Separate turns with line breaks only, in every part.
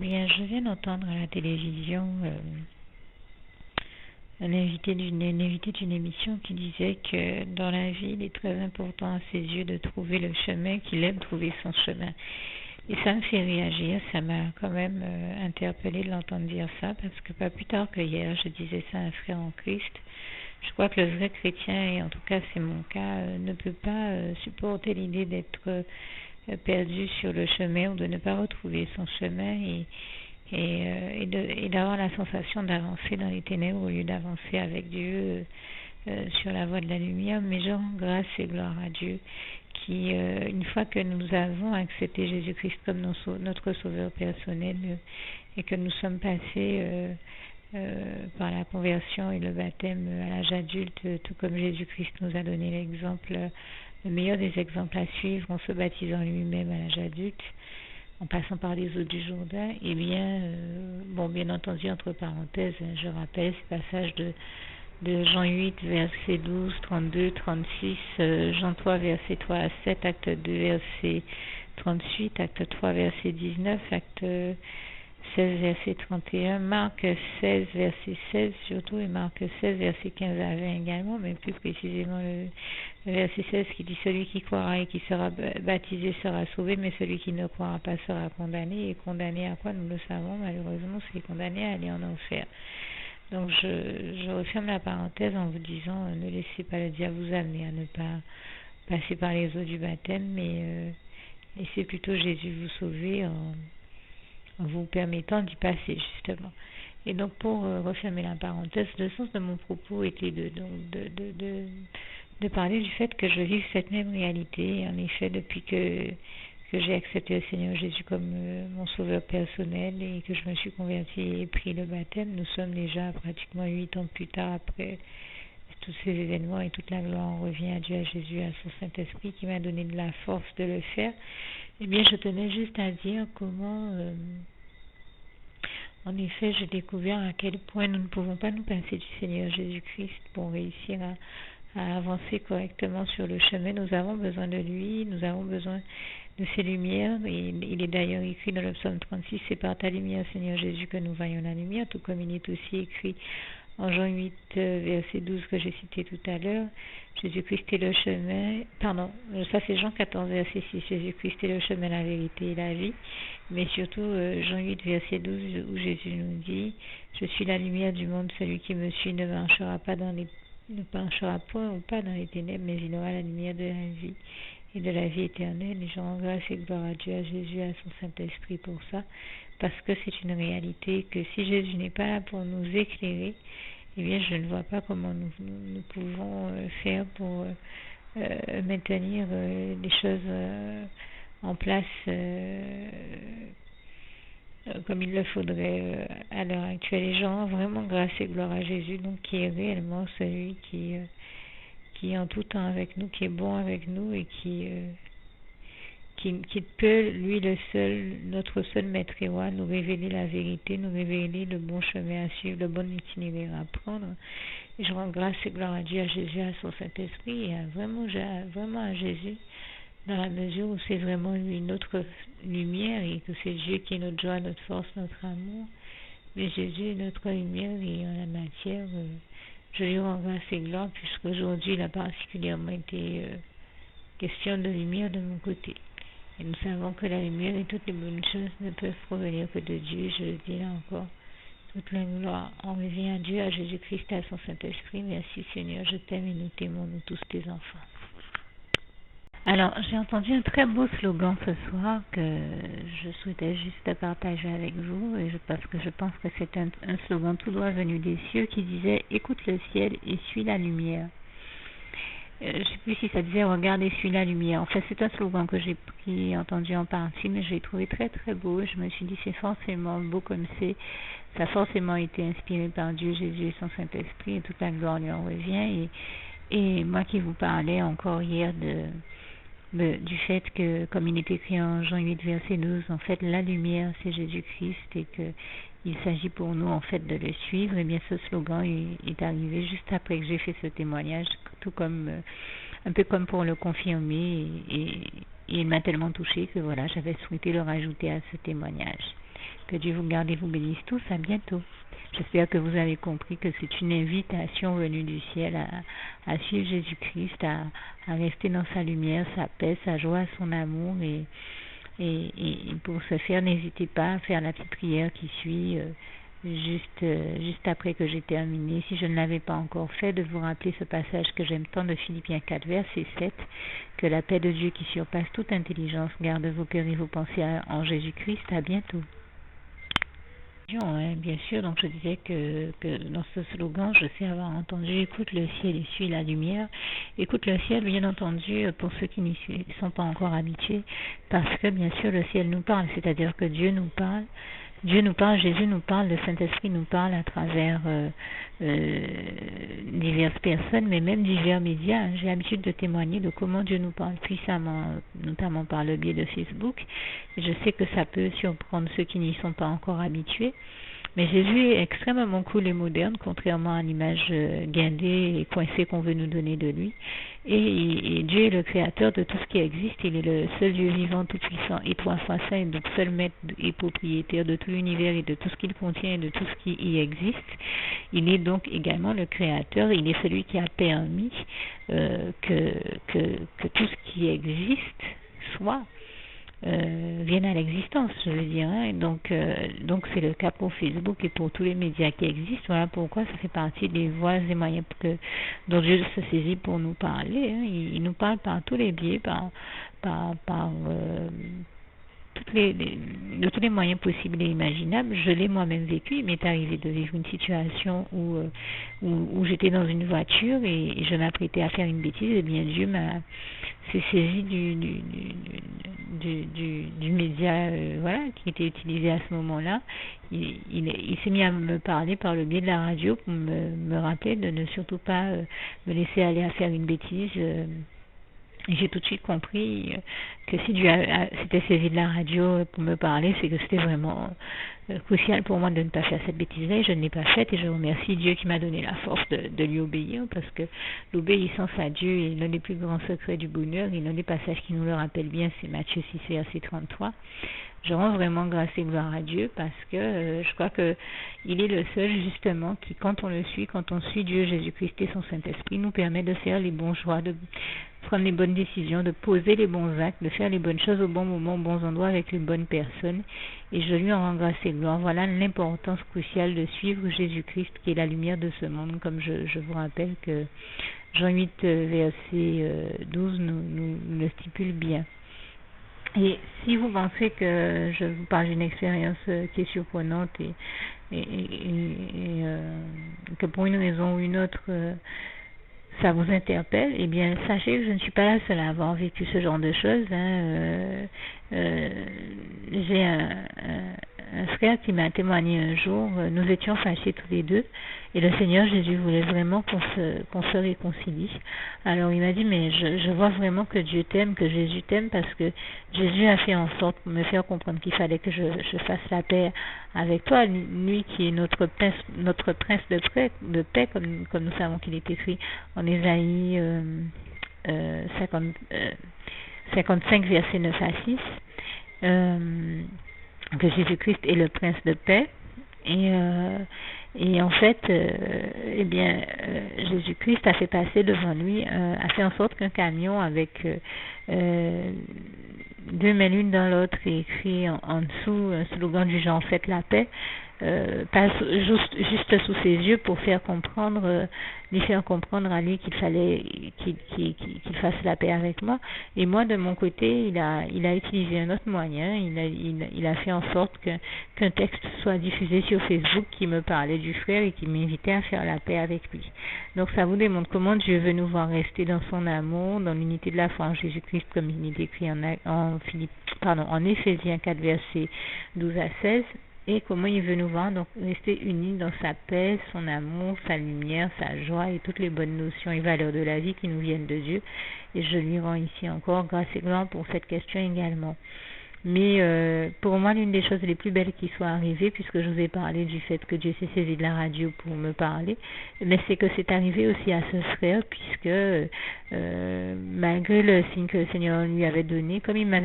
Bien, je viens d'entendre à la télévision une invité d'une émission qui disait que dans la vie, il est très important à ses yeux de trouver le chemin, qu'il aime trouver son chemin. Et ça me fait réagir, ça m'a quand même interpellé de l'entendre dire ça, parce que pas plus tard que hier, je disais ça à un frère en Christ. Je crois que le vrai chrétien, et en tout cas c'est mon cas, ne peut pas supporter l'idée d'être perdu sur le chemin ou de ne pas retrouver son chemin et d'avoir la sensation d'avancer dans les ténèbres au lieu d'avancer avec Dieu sur la voie de la lumière. Mais je rends grâce et gloire à Dieu qui, une fois que nous avons accepté Jésus-Christ comme notre sauveur personnel et que nous sommes passés par la conversion et le baptême à l'âge adulte, tout comme Jésus-Christ nous a donné l'exemple, le meilleur des exemples à suivre en se baptisant lui-même à l'âge adulte, en passant par les eaux du Jourdain, et bien, bien entendu, entre parenthèses, je rappelle ce passage de Jean 8, verset 12, 32, 36, Jean 3, verset 3 à 7, acte 2, verset 38, acte 3, verset 19, acte 16, verset 31, Marc 16, verset 16 surtout, et Marc 16, verset 15 à 20 également, mais plus précisément le verset 16 qui dit « Celui qui croira et qui sera baptisé sera sauvé, mais celui qui ne croira pas sera condamné. » Et condamné à quoi? Nous le savons, malheureusement, c'est condamné à aller en enfer. Donc je referme la parenthèse en vous disant ne laissez pas le diable vous amener à ne pas passer par les eaux du baptême, mais laissez plutôt Jésus vous sauver en vous permettant d'y passer, justement. Et donc, pour refermer la parenthèse, le sens de mon propos était de parler du fait que je vive cette même réalité. En effet, depuis que j'ai accepté le Seigneur Jésus comme mon sauveur personnel et que je me suis convertie et pris le baptême, nous sommes déjà pratiquement 8 ans plus tard après tous ces événements, et toute la gloire revient à Dieu, à Jésus, à son Saint-Esprit qui m'a donné de la force de le faire. Eh bien, je tenais juste à dire comment, en effet, j'ai découvert à quel point nous ne pouvons pas nous passer du Seigneur Jésus-Christ pour réussir à avancer correctement sur le chemin. Nous avons besoin de lui, nous avons besoin de ses lumières. Et il est d'ailleurs écrit dans le psaume 36, « C'est par ta lumière, Seigneur Jésus, que nous voyons la lumière », tout comme il est aussi écrit en Jean 8, verset 12 que j'ai cité tout à l'heure. Jésus-Christ est le chemin, ça c'est Jean 14, verset 6, Jésus-Christ est le chemin, la vérité et la vie. Mais surtout Jean 8, verset 12, où Jésus nous dit, je suis la lumière du monde, celui qui me suit ne marchera point ou pas dans les ténèbres, mais il aura la lumière de la vie et de la vie éternelle. Et je rends grâce et gloire à Dieu, à Jésus, à son Saint-Esprit pour ça, parce que c'est une réalité que si Jésus n'est pas là pour nous éclairer, eh bien je ne vois pas comment nous pouvons faire pour maintenir les choses en place comme il le faudrait à l'heure actuelle. Et je rends vraiment grâce et gloire à Jésus, donc qui est réellement celui qui est en tout temps avec nous, qui est bon avec nous et qui peut, lui le seul, notre seul maître et roi, nous révéler la vérité, nous révéler le bon chemin à suivre, le bon itinéraire à prendre. Et je rends grâce et gloire à Dieu, à Jésus, à son Saint-Esprit et vraiment à Jésus, dans la mesure où c'est vraiment lui notre lumière et que c'est Dieu qui est notre joie, notre force, notre amour. Mais Jésus est notre lumière et en la matière, je lui rends grâce et gloire puisqu'aujourd'hui il a particulièrement été question de lumière de mon côté. Et nous savons que la lumière et toutes les bonnes choses ne peuvent provenir que de Dieu. Je le dis là encore, toute la gloire en revient à Dieu, à Jésus-Christ, à son Saint-Esprit. Merci Seigneur, je t'aime et nous t'aimons, nous tous tes enfants. Alors, j'ai entendu un très beau slogan ce soir que je souhaitais juste partager avec vous, parce que je pense que c'est un slogan tout droit venu des cieux qui disait « Écoute le ciel et suis la lumière ». Je ne sais plus si ça disait « Regarde et suis la lumière ». En fait, c'est un slogan que j'ai entendu en partie, mais je l'ai trouvé très très beau. Je me suis dit c'est forcément beau comme c'est. Ça a forcément été inspiré par Dieu, Jésus et son Saint-Esprit, et toute la gloire lui en revient. Et moi qui vous parlais encore hier du fait que, comme il est écrit en Jean 8, verset 12, en fait, la lumière, c'est Jésus-Christ et qu'il s'agit pour nous, en fait, de le suivre. Et bien, ce slogan est arrivé juste après que j'ai fait ce témoignage, tout comme, un peu comme pour le confirmer. Et il m'a tellement touché que voilà, j'avais souhaité le rajouter à ce témoignage. Que Dieu vous garde et vous bénisse tous. À bientôt. J'espère que vous avez compris que c'est une invitation venue du ciel à suivre Jésus-Christ, à rester dans sa lumière, sa paix, sa joie, son amour. Et pour ce faire, n'hésitez pas à faire la petite prière qui suit juste après que j'ai terminé. Si je ne l'avais pas encore fait, de vous rappeler ce passage que j'aime tant de Philippiens 4, verset 7, que la paix de Dieu qui surpasse toute intelligence garde vos cœurs et vos pensées en Jésus-Christ. À bientôt. Bien sûr, donc je disais que dans ce slogan, je sais avoir entendu écoute le ciel et suis la lumière. Écoute le ciel, bien entendu, pour ceux qui n'y sont pas encore habitués, parce que bien sûr le ciel nous parle, c'est-à-dire que Dieu nous parle, Jésus nous parle, le Saint-Esprit nous parle à travers diverses personnes, mais même divers médias. J'ai l'habitude de témoigner de comment Dieu nous parle puissamment, notamment par le biais de Facebook. Et je sais que ça peut surprendre ceux qui n'y sont pas encore habitués. Mais Jésus est extrêmement cool et moderne, contrairement à l'image guindée et coincée qu'on veut nous donner de lui. Et Dieu est le créateur de tout ce qui existe. Il est le seul Dieu vivant, tout-puissant et trois fois saint, et donc seul maître et propriétaire de tout l'univers et de tout ce qu'il contient et de tout ce qui y existe. Il est donc également le créateur. Il est celui qui a permis que tout ce qui existe soit viennent à l'existence, je veux dire. Donc c'est le cas pour Facebook et pour tous les médias qui existent. Voilà pourquoi ça fait partie des voies et moyens dont Dieu se saisit pour nous parler. Il nous parle par tous les biais, de tous les moyens possibles et imaginables. Je l'ai moi-même vécu. Il m'est arrivé de vivre une situation où j'étais dans une voiture et je m'apprêtais à faire une bêtise. Et bien Dieu s'est saisi du média qui était utilisé à ce moment-là. Il s'est mis à me parler par le biais de la radio pour me rappeler de ne surtout pas me laisser aller à faire une bêtise. J'ai tout de suite compris que si Dieu s'était saisi de la radio pour me parler, c'est que c'était vraiment crucial pour moi de ne pas faire cette bêtise-là, et je ne l'ai pas faite, et je remercie Dieu qui m'a donné la force de lui obéir, parce que l'obéissance à Dieu est l'un des plus grands secrets du bonheur, et l'un des passages qui nous le rappelle bien, c'est Matthieu 6, verset 33. Je rends vraiment grâce et gloire à Dieu, parce que je crois que il est le seul, justement, qui, quand on suit Dieu, Jésus-Christ et son Saint-Esprit, nous permet de faire les bons choix, de prendre les bonnes décisions, de poser les bons actes, de faire les bonnes choses au bon moment, aux bons endroits, avec les bonnes personnes. Et je lui en rends grâce et gloire. Voilà l'importance cruciale de suivre Jésus-Christ, qui est la lumière de ce monde, comme je vous rappelle que Jean 8, verset 12 nous le stipule bien. Et si vous pensez que je vous parle d'une expérience qui est surprenante et que pour une raison ou une autre ça vous interpelle, eh bien sachez que je ne suis pas la seule à avoir vécu ce genre de choses. J'ai un frère qui m'a témoigné un jour, nous étions fâchés tous les deux, et le Seigneur Jésus voulait vraiment qu'on se réconcilie. Alors il m'a dit, mais je vois vraiment que Dieu t'aime, que Jésus t'aime, parce que Jésus a fait en sorte de me faire comprendre qu'il fallait que je fasse la paix avec toi, lui qui est notre prince de paix, comme nous savons qu'il est écrit en Ésaïe 55, versets 9 à 6, que Jésus-Christ est le prince de paix. Et en fait, Jésus-Christ a fait passer devant lui, a fait en sorte qu'un camion avec deux mains l'une dans l'autre et écrit en dessous un slogan du genre faites la paix, passe juste sous ses yeux pour lui faire comprendre à lui qu'il fallait qu'il fasse la paix avec moi. Et moi de mon côté, il a utilisé un autre moyen. Il a fait en sorte qu'un texte soit diffusé sur Facebook qui me parlait du frère et qui m'invitait à faire la paix avec lui. Donc ça vous démontre comment Dieu veut nous voir rester dans son amour, dans l'unité de la foi en Jésus-Christ, comme il est écrit en Éphésiens 4, versets 12 à 16. Et comment il veut nous voir donc rester unis dans sa paix, son amour, sa lumière, sa joie et toutes les bonnes notions et valeurs de la vie qui nous viennent de Dieu. Et je lui rends ici encore grâce et gloire pour cette question également. Mais pour moi, l'une des choses les plus belles qui soit arrivée, puisque je vous ai parlé du fait que Dieu s'est saisi de la radio pour me parler, mais c'est que c'est arrivé aussi à ce frère, puisque malgré le signe que le Seigneur lui avait donné, comme il m'a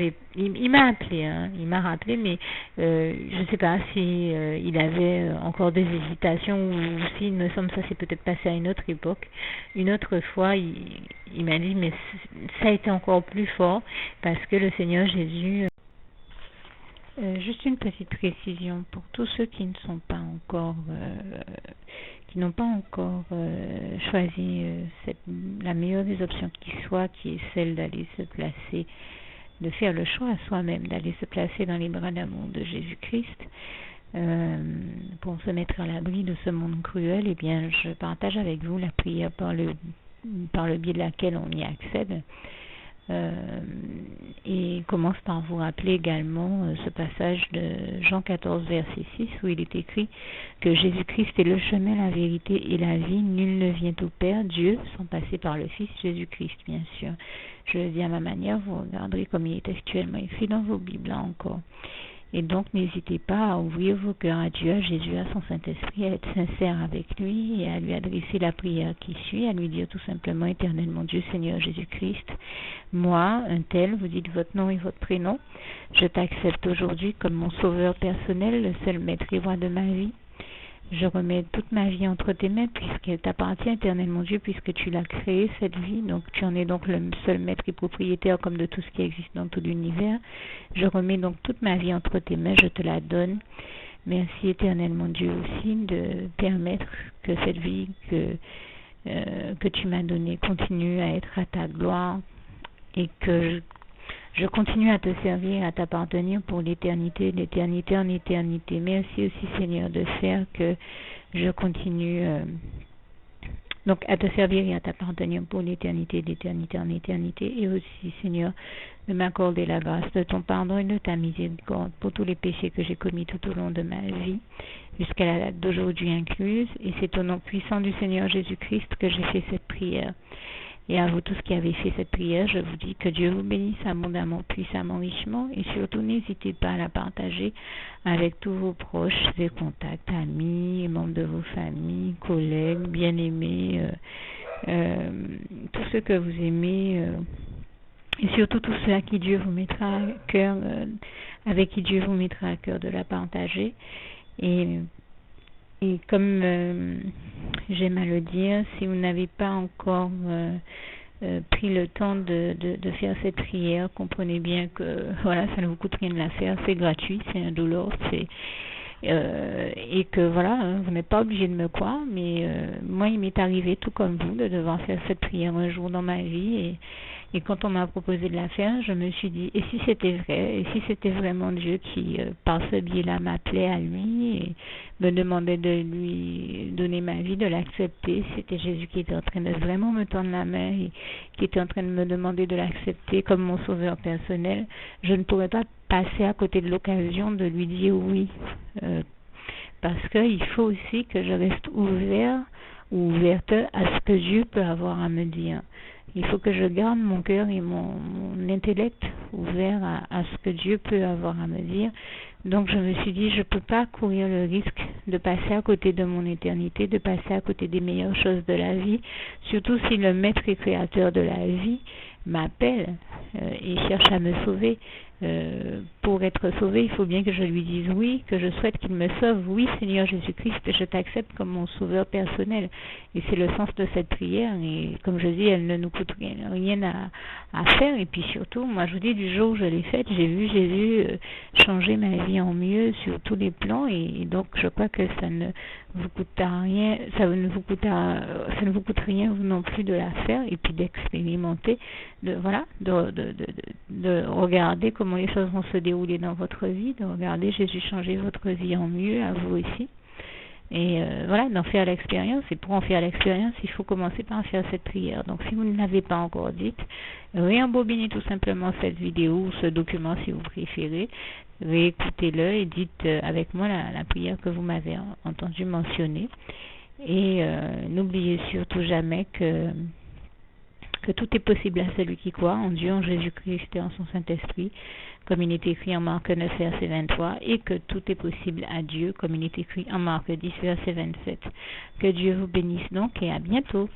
appelé, hein, il m'a rappelé, mais je ne sais pas si il avait encore des hésitations ou s'il me semble ça s'est peut-être passé à une autre époque. Une autre fois, il m'a dit, mais ça a été encore plus fort parce que le Seigneur Jésus. Juste une petite précision pour tous ceux qui ne sont pas encore, qui n'ont pas encore choisi la meilleure des options qui soit, qui est celle d'aller se placer, de faire le choix à soi-même, d'aller se placer dans les bras d'amour de Jésus-Christ, pour se mettre à l'abri de ce monde cruel. Eh bien, je partage avec vous la prière par le biais de laquelle on y accède. Et commence par vous rappeler également ce passage de Jean 14 verset 6 où il est écrit que Jésus-Christ est le chemin, la vérité et la vie. Nul ne vient au Père, Dieu, sans passer par le Fils Jésus-Christ, bien sûr. Je le dis à ma manière, vous regarderez comme il est actuellement écrit dans vos Bibles là encore. Et donc, n'hésitez pas à ouvrir vos cœurs à Dieu, à Jésus, à son Saint-Esprit, à être sincère avec lui et à lui adresser la prière qui suit, à lui dire tout simplement, Éternel mon Dieu, Seigneur Jésus-Christ, moi, un tel, vous dites votre nom et votre prénom, je t'accepte aujourd'hui comme mon sauveur personnel, le seul maître et roi de ma vie. Je remets toute ma vie entre tes mains puisqu'elle t'appartient, Éternel mon Dieu, puisque tu l'as créée, cette vie. Donc tu en es donc le seul maître et propriétaire comme de tout ce qui existe dans tout l'univers. Je remets donc toute ma vie entre tes mains, je te la donne. Merci, Éternel mon Dieu, aussi de permettre que cette vie que tu m'as donnée continue à être à ta gloire et que je continue à te servir, à t'appartenir pour l'éternité, d'éternité en éternité. Merci aussi, Seigneur, de faire que je continue donc à te servir et à t'appartenir pour l'éternité, d'éternité en éternité. Et aussi, Seigneur, de m'accorder la grâce de ton pardon et de ta miséricorde pour tous les péchés que j'ai commis tout au long de ma vie, jusqu'à la date d'aujourd'hui incluse. Et c'est au nom puissant du Seigneur Jésus-Christ que j'ai fait cette prière. Et à vous tous qui avez fait cette prière, je vous dis que Dieu vous bénisse abondamment, puissamment, richement. Et surtout, n'hésitez pas à la partager avec tous vos proches et contacts, amis, membres de vos familles, collègues, bien-aimés, tous ceux que vous aimez, et surtout tous ceux à qui Dieu vous mettra à cœur, avec qui Dieu vous mettra à cœur de la partager. Et comme j'aime à le dire, si vous n'avez pas encore pris le temps de faire cette prière, comprenez bien que voilà, ça ne vous coûte rien de la faire, c'est gratuit, c'est indolore, et que voilà, vous n'êtes pas obligé de me croire, mais moi il m'est arrivé tout comme vous de devoir faire cette prière un jour dans ma vie, et quand on m'a proposé de la faire, je me suis dit, et si c'était vrai, et si c'était vraiment Dieu qui, par ce biais-là, m'appelait à lui et me demandait de lui donner ma vie, de l'accepter, c'était Jésus qui était en train de vraiment me tendre la main et qui était en train de me demander de l'accepter comme mon sauveur personnel, je ne pourrais pas passer à côté de l'occasion de lui dire oui, parce qu'il faut aussi que je reste ouvert ou ouverte à ce que Dieu peut avoir à me dire. Il faut que je garde mon cœur et mon intellect ouvert à ce que Dieu peut avoir à me dire. Donc je me suis dit, je ne peux pas courir le risque de passer à côté de mon éternité, de passer à côté des meilleures choses de la vie, surtout si le maître et créateur de la vie m'appelle et cherche à me sauver. Pour être sauvé, il faut bien que je lui dise oui, que je souhaite qu'il me sauve. Oui, Seigneur Jésus-Christ, je t'accepte comme mon sauveur personnel. Et c'est le sens de cette prière. Et comme je dis, elle ne nous coûte rien à faire. Et puis surtout, moi je vous dis, du jour où je l'ai faite, j'ai vu Jésus changer ma vie en mieux sur tous les plans. Et donc je crois que ça ne vous coûtera rien, ça ne vous coûte rien vous non plus de la faire et puis d'expérimenter, de regarder comment les choses vont se dérouler dans votre vie, de regarder Jésus changer votre vie en mieux, à vous aussi. Et voilà, d'en faire l'expérience. Et pour en faire l'expérience, il faut commencer par faire cette prière. Donc si vous ne l'avez pas encore dite, réembobinez tout simplement cette vidéo ou ce document si vous préférez, réécoutez-le et dites avec moi la prière que vous m'avez entendu mentionner. Et n'oubliez surtout jamais que
que tout est possible à celui qui croit en Dieu, en Jésus-Christ et en son Saint-Esprit, comme il est écrit en Marc 9, verset 23, et que tout est possible à Dieu, comme il est écrit en Marc 10, verset 27. Que Dieu vous bénisse donc et à bientôt.